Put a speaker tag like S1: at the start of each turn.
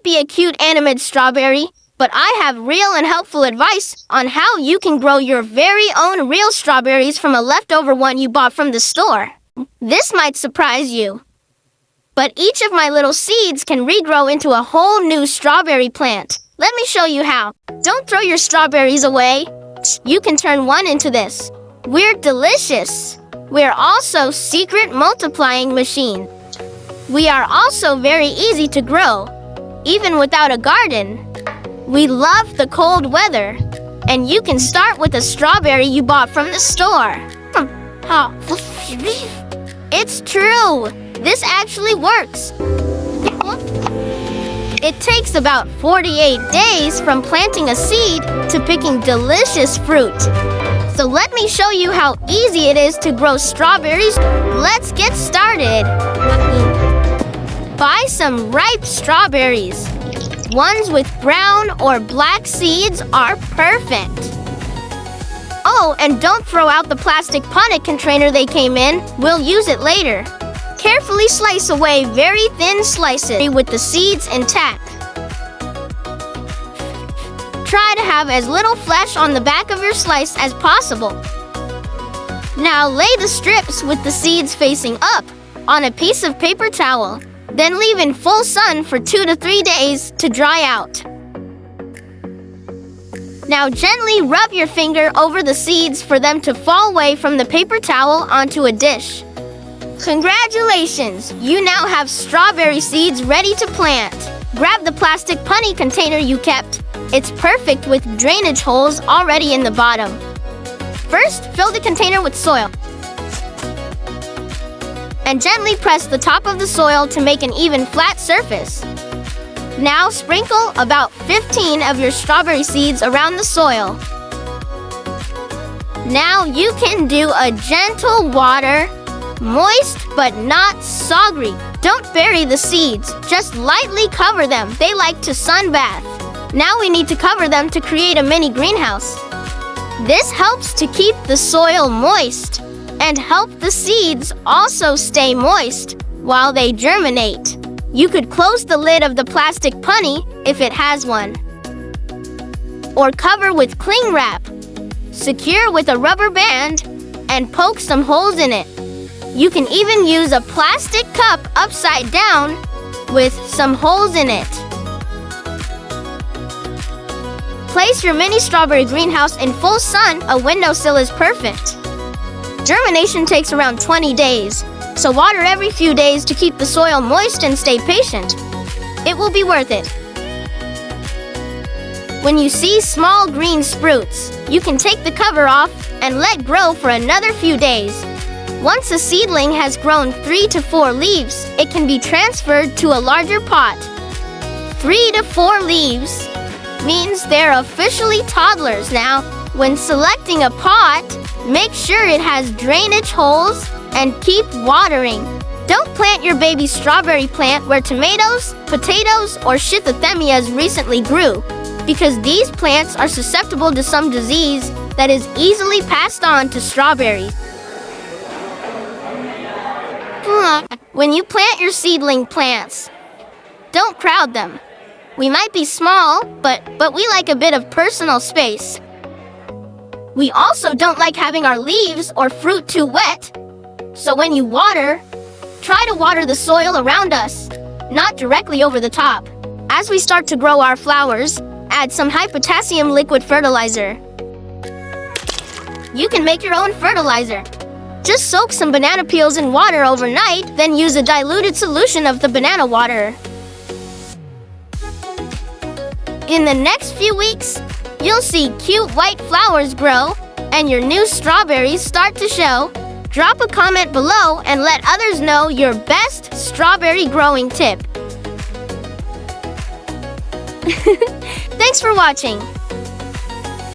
S1: might be a cute animated strawberry, but I have real and helpful advice on how you can grow your very own real strawberries from a leftover one you bought from the store. This might surprise you, but each of my little seeds can regrow into a whole new strawberry plant. Let me show you how. Don't throw your strawberries away. You can turn one into this. We're delicious. We're also secret multiplying machine. We are also very easy to grow, even without a garden. We love the cold weather, and you can start with a strawberry you bought from the store. It's true. This actually works. It takes about 48 days from planting a seed to picking delicious fruit. So let me show you how easy it is to grow strawberries. Let's get started. Buy some ripe strawberries. Ones with brown or black seeds are perfect. Oh, and don't throw out the plastic punnet container they came in. We'll use it later. Carefully slice away very thin slices with the seeds intact. Try to have as little flesh on the back of your slice as possible. Now lay the strips with the seeds facing up on a piece of paper towel. Then leave in full sun for 2 to 3 days to dry out. Now gently rub your finger over the seeds for them to fall away from the paper towel onto a dish. Congratulations! You now have strawberry seeds ready to plant. Grab the plastic punny container you kept. It's perfect with drainage holes already in the bottom. First, fill the container with soil. And gently press the top of the soil to make an even flat surface. Now sprinkle about 15 of your strawberry seeds around the soil. Now you can do a gentle water, moist but not soggy. Don't bury the seeds, just lightly cover them. They like to sunbath. Now we need to cover them to create a mini greenhouse. This helps to keep the soil moist and help the seeds also stay moist while they germinate. You could close the lid of the plastic punny if it has one, or cover with cling wrap. Secure with a rubber band and poke some holes in it. You can even use a plastic cup upside down with some holes in it. Place your mini strawberry greenhouse in full sun. A windowsill is perfect. Germination takes around 20 days, so water every few days to keep the soil moist and stay patient. It will be worth it. When you see small green sprouts, you can take the cover off and let grow for another few days. Once a seedling has grown 3 to 4 leaves, it can be transferred to a larger pot. 3 to 4 leaves means they're officially toddlers now. When selecting a pot, make sure it has drainage holes and keep watering. Don't plant your baby strawberry plant where tomatoes, potatoes, or schizophrenias recently grew, because these plants are susceptible to some disease that is easily passed on to strawberries. When you plant your seedling plants, don't crowd them. We might be small, but we like a bit of personal space. We also don't like having our leaves or fruit too wet. So when you water, try to water the soil around us, not directly over the top. As we start to grow our flowers, add some high potassium liquid fertilizer. You can make your own fertilizer. Just soak some banana peels in water overnight, then use a diluted solution of the banana water. In the next few weeks, you'll see cute white flowers grow and your new strawberries start to show. Drop a comment below and let others know your best strawberry growing tip. Thanks for watching.